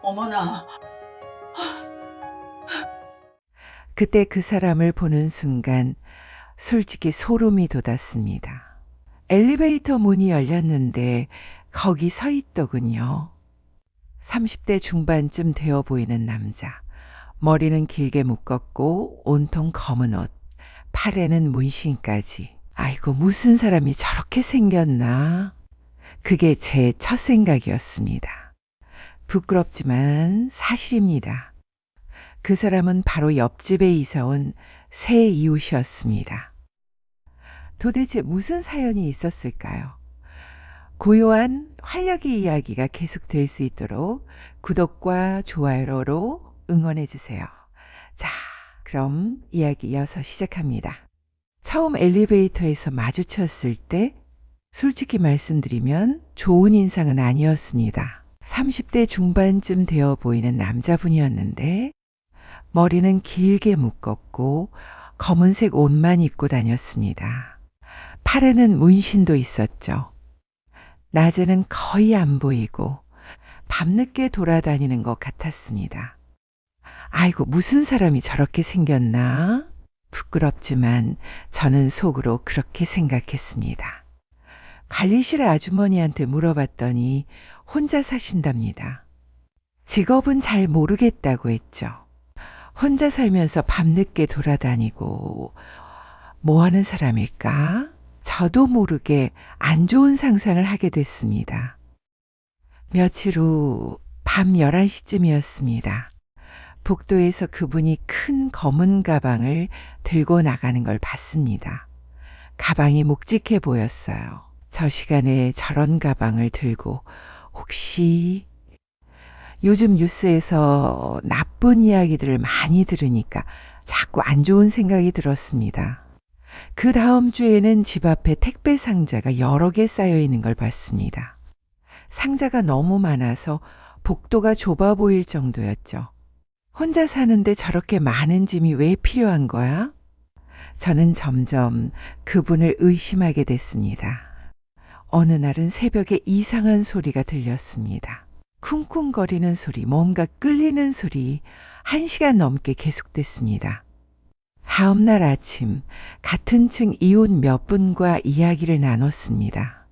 어머나, 그때 그 사람을 보는 순간 솔직히 소름이 돋았습니다. 엘리베이터 문이 열렸는데 거기 서 있더군요. 30대 중반쯤 되어 보이는 남자. 머리는 길게 묶었고 온통 검은 옷, 팔에는 문신까지. 아이고, 무슨 사람이 저렇게 생겼나? 그게 제 첫 생각이었습니다. 부끄럽지만 사실입니다. 그 사람은 바로 옆집에 이사 온 새 이웃이었습니다. 도대체 무슨 사연이 있었을까요? 고요한 활력의 이야기가 계속될 수 있도록 구독과 좋아요로 응원해 주세요. 자, 그럼 이야기 이어서 시작합니다. 처음 엘리베이터에서 마주쳤을 때 솔직히 말씀드리면 좋은 인상은 아니었습니다. 30대 중반쯤 되어 보이는 남자분이었는데 머리는 길게 묶었고 검은색 옷만 입고 다녔습니다. 팔에는 문신도 있었죠. 낮에는 거의 안 보이고 밤늦게 돌아다니는 것 같았습니다. 아이고, 무슨 사람이 저렇게 생겼나? 부끄럽지만 저는 속으로 그렇게 생각했습니다. 관리실 아주머니한테 물어봤더니 혼자 사신답니다. 직업은 잘 모르겠다고 했죠. 혼자 살면서 밤늦게 돌아다니고 뭐 하는 사람일까? 저도 모르게 안 좋은 상상을 하게 됐습니다. 며칠 후 밤 11시쯤이었습니다. 복도에서 그분이 큰 검은 가방을 들고 나가는 걸 봤습니다. 가방이 묵직해 보였어요. 저 시간에 저런 가방을 들고 혹시 요즘 뉴스에서 나쁜 이야기들을 많이 들으니까 자꾸 안 좋은 생각이 들었습니다. 그 다음 주에는 집 앞에 택배 상자가 여러 개 쌓여 있는 걸 봤습니다. 상자가 너무 많아서 복도가 좁아 보일 정도였죠. 혼자 사는데 저렇게 많은 짐이 왜 필요한 거야? 저는 점점 그분을 의심하게 됐습니다. 어느 날은 새벽에 이상한 소리가 들렸습니다. 쿵쿵거리는 소리, 뭔가 끌리는 소리 1시간 넘게 계속됐습니다. 다음 날 아침 같은 층 이웃 몇 분과 이야기를 나눴습니다.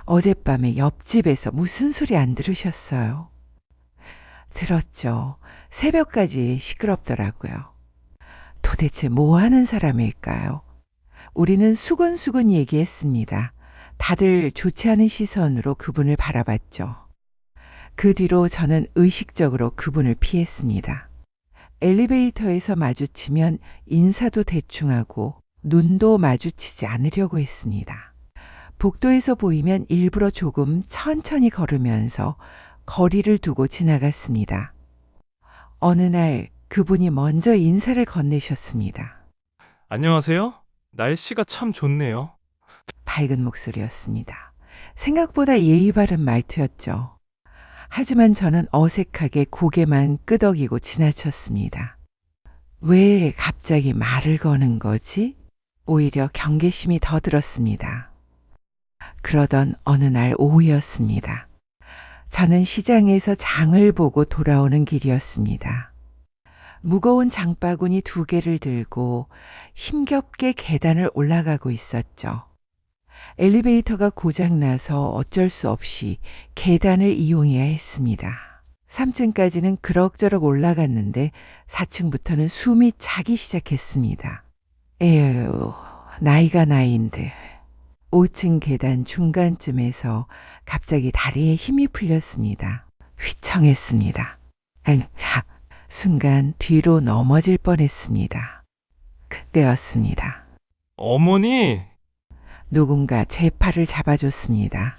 어젯밤에 옆집에서 무슨 소리 안 들으셨어요? 들었죠. 새벽까지 시끄럽더라고요. 도대체 뭐 하는 사람일까요? 우리는 수근수근 얘기했습니다. 다들 좋지 않은 시선으로 그분을 바라봤죠. 그 뒤로 저는 의식적으로 그분을 피했습니다. 엘리베이터에서 마주치면 인사도 대충 하고 눈도 마주치지 않으려고 했습니다. 복도에서 보이면 일부러 조금 천천히 걸으면서 거리를 두고 지나갔습니다. 어느 날 그분이 먼저 인사를 건네셨습니다. 안녕하세요. 날씨가 참 좋네요. 밝은 목소리였습니다. 생각보다 예의 바른 말투였죠. 하지만 저는 어색하게 고개만 끄덕이고 지나쳤습니다. 왜 갑자기 말을 거는 거지? 오히려 경계심이 더 들었습니다. 그러던 어느 날 오후였습니다. 저는 시장에서 장을 보고 돌아오는 길이었습니다. 무거운 장바구니 2개를 들고 힘겹게 계단을 올라가고 있었죠. 엘리베이터가 고장나서 어쩔 수 없이 계단을 이용해야 했습니다. 3층까지는 그럭저럭 올라갔는데 4층부터는 숨이 차기 시작했습니다. 에휴, 나이가 나이인데 5층 계단 중간쯤에서 갑자기 다리에 힘이 풀렸습니다. 휘청했습니다. 순간 뒤로 넘어질 뻔했습니다. 그때였습니다. 어머니! 누군가 제 팔을 잡아줬습니다.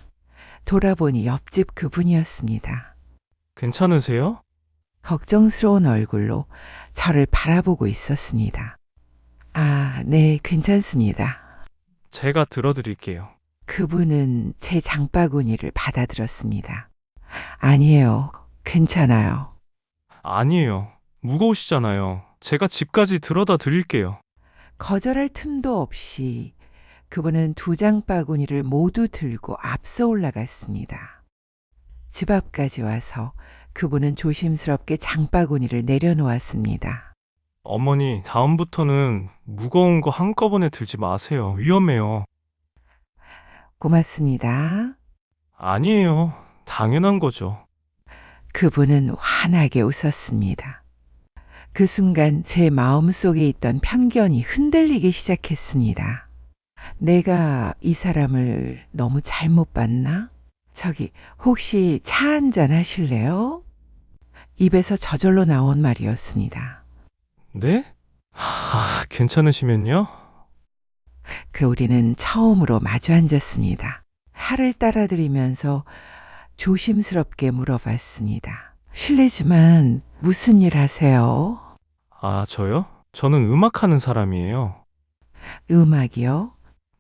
돌아보니 옆집 그분이었습니다. 괜찮으세요? 걱정스러운 얼굴로 저를 바라보고 있었습니다. 아, 네, 괜찮습니다. 제가 들어드릴게요. 그분은 제 장바구니를 받아들었습니다. 아니에요, 괜찮아요. 아니에요. 무거우시잖아요. 제가 집까지 들어다 드릴게요. 거절할 틈도 없이 그분은 2장바구니를 모두 들고 앞서 올라갔습니다. 집 앞까지 와서 그분은 조심스럽게 장바구니를 내려놓았습니다. 어머니, 다음부터는 무거운 거 한꺼번에 들지 마세요. 위험해요. 고맙습니다. 아니에요. 당연한 거죠. 그분은 환하게 웃었습니다. 그 순간 제 마음속에 있던 편견이 흔들리기 시작했습니다. 내가 이 사람을 너무 잘못 봤나? 저기, 혹시 차 한잔 하실래요? 입에서 저절로 나온 말이었습니다. 네? 괜찮으시면요? 그 우리는 처음으로 마주 앉았습니다. 살을 따라드리면서 조심스럽게 물어봤습니다. 실례지만 무슨 일 하세요? 아, 저요? 저는 음악하는 사람이에요. 음악이요?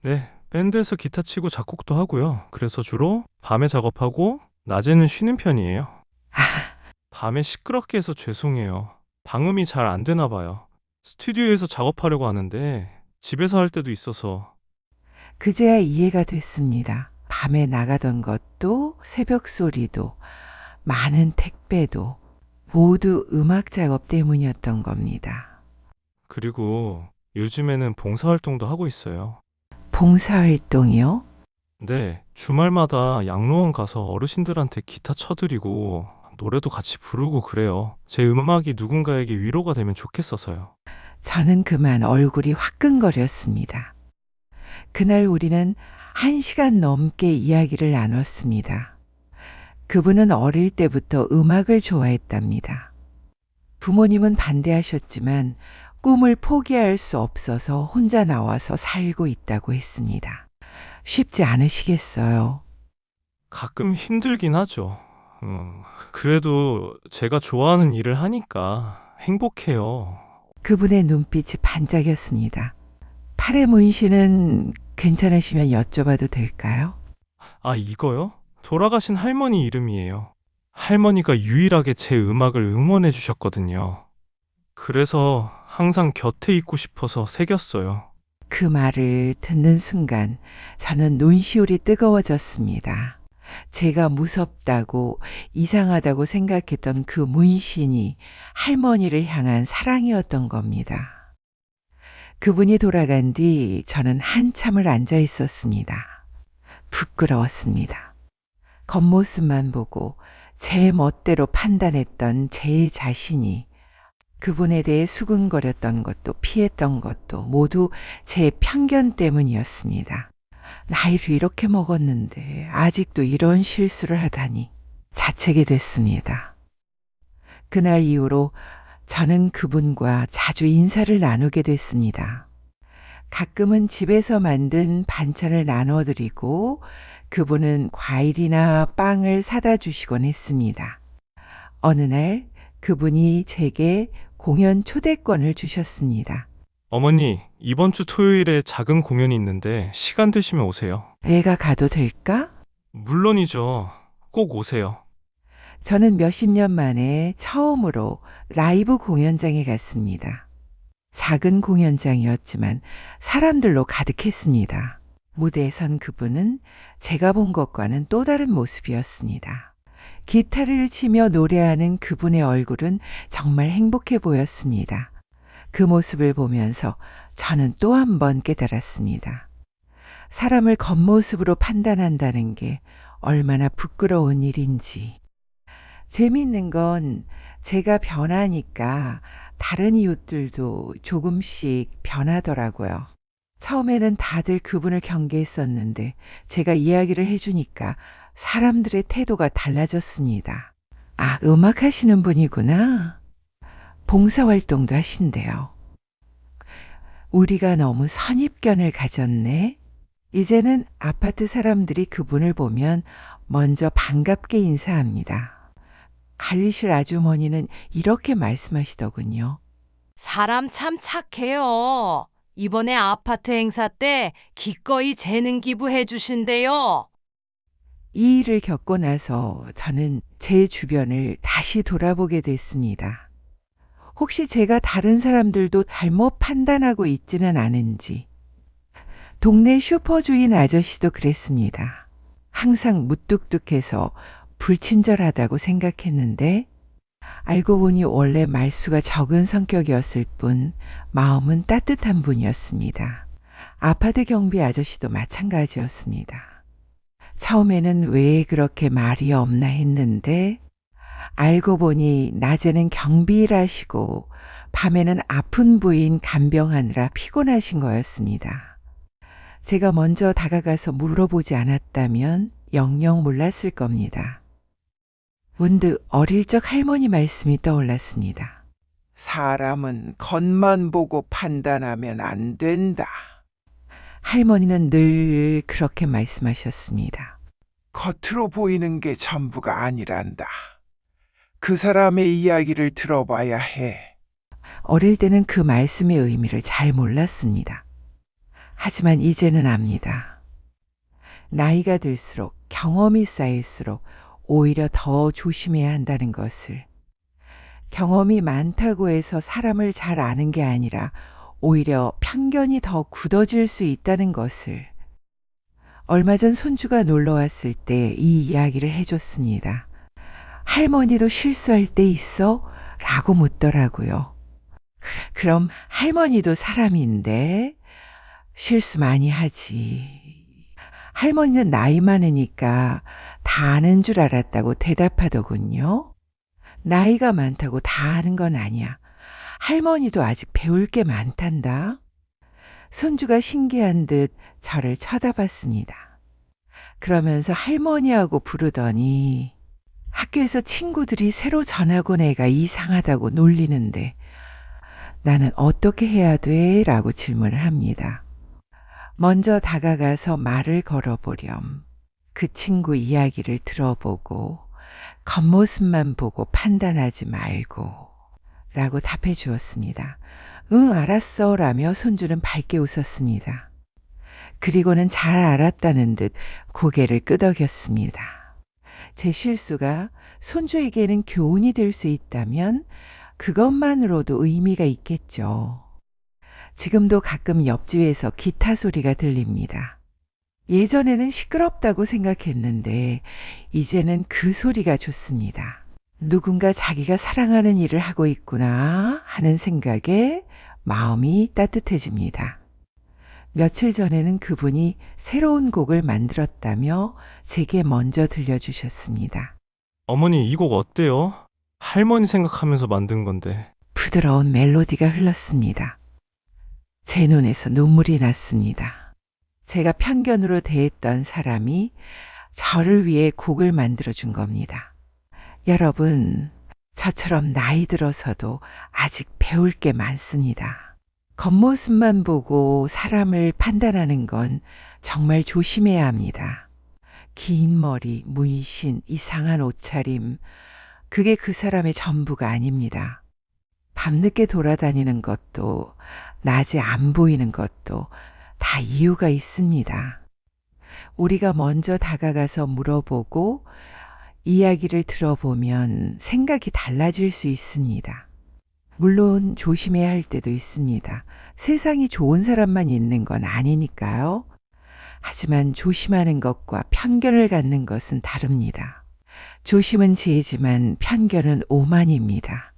네, 밴드에서 기타 치고 작곡도 하고요. 그래서 주로 밤에 작업하고 낮에는 쉬는 편이에요. 아, 밤에 시끄럽게 해서 죄송해요. 방음이 잘 안 되나 봐요. 스튜디오에서 작업하려고 하는데 집에서 할 때도 있어서. 그제야 이해가 됐습니다. 밤에 나가던 것도 새벽 소리도 많은 택배도 모두 음악 작업 때문이었던 겁니다. 그리고 요즘에는 봉사활동도 하고 있어요. 봉사활동이요? 네, 주말마다 양로원 가서 어르신들한테 기타 쳐드리고 노래도 같이 부르고 그래요. 제 음악이 누군가에게 위로가 되면 좋겠어서요. 저는 그만 얼굴이 화끈거렸습니다. 그날 우리는 1시간 넘게 이야기를 나눴습니다. 그분은 어릴 때부터 음악을 좋아했답니다. 부모님은 반대하셨지만 꿈을 포기할 수 없어서 혼자 나와서 살고 있다고 했습니다. 쉽지 않으시겠어요? 가끔 힘들긴 하죠. 그래도 제가 좋아하는 일을 하니까 행복해요. 그분의 눈빛이 반짝였습니다. 팔의 문신은 괜찮으시면 여쭤봐도 될까요? 아, 이거요? 돌아가신 할머니 이름이에요. 할머니가 유일하게 제 음악을 응원해 주셨거든요. 그래서 항상 곁에 있고 싶어서 새겼어요. 그 말을 듣는 순간 저는 눈시울이 뜨거워졌습니다. 제가 무섭다고 이상하다고 생각했던 그 문신이 할머니를 향한 사랑이었던 겁니다. 그분이 돌아간 뒤 저는 한참을 앉아 있었습니다. 부끄러웠습니다. 겉모습만 보고 제 멋대로 판단했던 제 자신이 그분에 대해 수근거렸던 것도 피했던 것도 모두 제 편견 때문이었습니다. 나이를 이렇게 먹었는데 아직도 이런 실수를 하다니 자책이 됐습니다. 그날 이후로 저는 그분과 자주 인사를 나누게 됐습니다. 가끔은 집에서 만든 반찬을 나눠드리고 그분은 과일이나 빵을 사다 주시곤 했습니다. 어느 날 그분이 제게 공연 초대권을 주셨습니다. 어머니, 이번 주 토요일에 작은 공연이 있는데 시간 되시면 오세요. 내가 가도 될까? 물론이죠. 꼭 오세요. 저는 몇십 년 만에 처음으로 라이브 공연장에 갔습니다. 작은 공연장이었지만 사람들로 가득했습니다. 무대에 선 그분은 제가 본 것과는 또 다른 모습이었습니다. 기타를 치며 노래하는 그분의 얼굴은 정말 행복해 보였습니다. 그 모습을 보면서 저는 또 한 번 깨달았습니다. 사람을 겉모습으로 판단한다는 게 얼마나 부끄러운 일인지. 재미있는 건 제가 변하니까 다른 이웃들도 조금씩 변하더라고요. 처음에는 다들 그분을 경계했었는데 제가 이야기를 해주니까 사람들의 태도가 달라졌습니다. 아, 음악 하시는 분이구나. 봉사활동도 하신대요. 우리가 너무 선입견을 가졌네. 이제는 아파트 사람들이 그분을 보면 먼저 반갑게 인사합니다. 관리실 아주머니는 이렇게 말씀하시더군요. 사람 참 착해요. 이번에 아파트 행사 때 기꺼이 재능 기부해 주신대요. 이 일을 겪고 나서 저는 제 주변을 다시 돌아보게 됐습니다. 혹시 제가 다른 사람들도 잘못 판단하고 있지는 않은지. 동네 슈퍼주인 아저씨도 그랬습니다. 항상 무뚝뚝해서 불친절하다고 생각했는데 알고 보니 원래 말수가 적은 성격이었을 뿐 마음은 따뜻한 분이었습니다. 아파트 경비 아저씨도 마찬가지였습니다. 처음에는 왜 그렇게 말이 없나 했는데 알고 보니 낮에는 경비 일하시고 밤에는 아픈 부인 간병하느라 피곤하신 거였습니다. 제가 먼저 다가가서 물어보지 않았다면 영영 몰랐을 겁니다. 문득 어릴 적 할머니 말씀이 떠올랐습니다. 사람은 겉만 보고 판단하면 안 된다. 할머니는 늘 그렇게 말씀하셨습니다. 겉으로 보이는 게 전부가 아니란다. 그 사람의 이야기를 들어봐야 해. 어릴 때는 그 말씀의 의미를 잘 몰랐습니다. 하지만 이제는 압니다. 나이가 들수록 경험이 쌓일수록 오히려 더 조심해야 한다는 것을. 경험이 많다고 해서 사람을 잘 아는 게 아니라 오히려 편견이 더 굳어질 수 있다는 것을. 얼마 전 손주가 놀러 왔을 때 이 이야기를 해줬습니다. 할머니도 실수할 때 있어? 라고 묻더라고요. 그럼 할머니도 사람인데 실수 많이 하지. 할머니는 나이 많으니까 다 아는 줄 알았다고 대답하더군요. 나이가 많다고 다 아는 건 아니야. 할머니도 아직 배울 게 많단다. 손주가 신기한 듯 저를 쳐다봤습니다. 그러면서 할머니하고 부르더니 학교에서 친구들이 새로 전학 온 애가 이상하다고 놀리는데 나는 어떻게 해야 돼? 라고 질문을 합니다. 먼저 다가가서 말을 걸어보렴. 그 친구 이야기를 들어보고 겉모습만 보고 판단하지 말고 라고 답해 주었습니다. 응, 알았어 라며 손주는 밝게 웃었습니다. 그리고는 잘 알았다는 듯 고개를 끄덕였습니다. 제 실수가 손주에게는 교훈이 될 수 있다면 그것만으로도 의미가 있겠죠. 지금도 가끔 옆집에서 기타 소리가 들립니다. 예전에는 시끄럽다고 생각했는데 이제는 그 소리가 좋습니다. 누군가 자기가 사랑하는 일을 하고 있구나 하는 생각에 마음이 따뜻해집니다. 며칠 전에는 그분이 새로운 곡을 만들었다며 제게 먼저 들려주셨습니다. 어머니, 이 곡 어때요? 할머니 생각하면서 만든 건데. 부드러운 멜로디가 흘렀습니다. 제 눈에서 눈물이 났습니다. 제가 편견으로 대했던 사람이 저를 위해 곡을 만들어준 겁니다. 여러분, 저처럼 나이 들어서도 아직 배울 게 많습니다. 겉모습만 보고 사람을 판단하는 건 정말 조심해야 합니다. 긴 머리, 문신, 이상한 옷차림, 그게 그 사람의 전부가 아닙니다. 밤늦게 돌아다니는 것도, 낮에 안 보이는 것도 다 이유가 있습니다. 우리가 먼저 다가가서 물어보고 이야기를 들어보면 생각이 달라질 수 있습니다. 물론 조심해야 할 때도 있습니다. 세상이 좋은 사람만 있는 건 아니니까요. 하지만 조심하는 것과 편견을 갖는 것은 다릅니다. 조심은 지혜지만 편견은 오만입니다.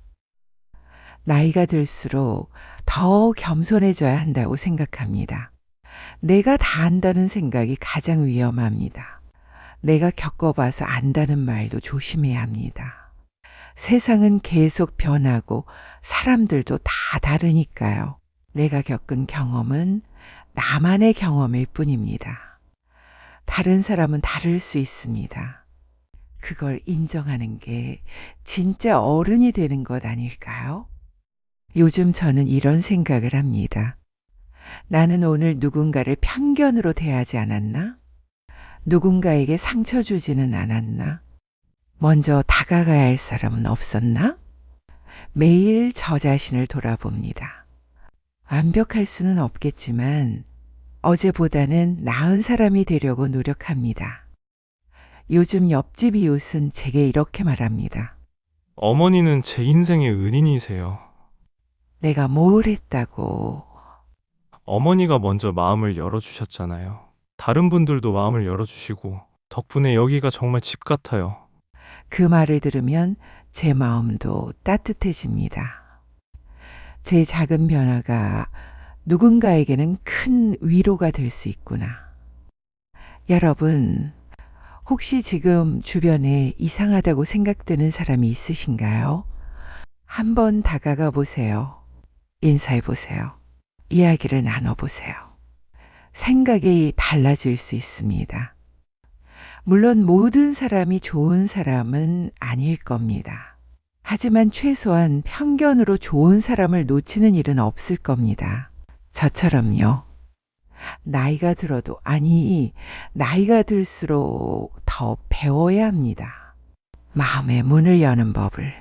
나이가 들수록 더 겸손해져야 한다고 생각합니다. 내가 다 안다는 생각이 가장 위험합니다. 내가 겪어봐서 안다는 말도 조심해야 합니다. 세상은 계속 변하고 사람들도 다 다르니까요. 내가 겪은 경험은 나만의 경험일 뿐입니다. 다른 사람은 다를 수 있습니다. 그걸 인정하는 게 진짜 어른이 되는 것 아닐까요? 요즘 저는 이런 생각을 합니다. 나는 오늘 누군가를 편견으로 대하지 않았나? 누군가에게 상처 주지는 않았나? 먼저 다가가야 할 사람은 없었나? 매일 저 자신을 돌아봅니다. 완벽할 수는 없겠지만 어제보다는 나은 사람이 되려고 노력합니다. 요즘 옆집 이웃은 제게 이렇게 말합니다. 어머니는 제 인생의 은인이세요. 내가 뭘 했다고. 어머니가 먼저 마음을 열어주셨잖아요. 다른 분들도 마음을 열어주시고 덕분에 여기가 정말 집 같아요. 그 말을 들으면 제 마음도 따뜻해집니다. 제 작은 변화가 누군가에게는 큰 위로가 될 수 있구나. 여러분, 혹시 지금 주변에 이상하다고 생각되는 사람이 있으신가요? 한번 다가가 보세요. 인사해 보세요. 이야기를 나눠 보세요. 생각이 달라질 수 있습니다. 물론 모든 사람이 좋은 사람은 아닐 겁니다. 하지만 최소한 편견으로 좋은 사람을 놓치는 일은 없을 겁니다. 저처럼요. 나이가 들어도, 아니, 나이가 들수록 더 배워야 합니다. 마음의 문을 여는 법을,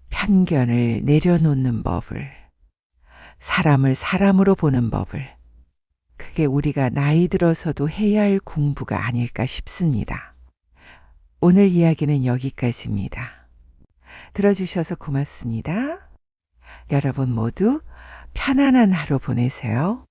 편견을 내려놓는 법을, 사람을 사람으로 보는 법을, 그게 우리가 나이 들어서도 해야 할 공부가 아닐까 싶습니다. 오늘 이야기는 여기까지입니다. 들어주셔서 고맙습니다. 여러분 모두 편안한 하루 보내세요.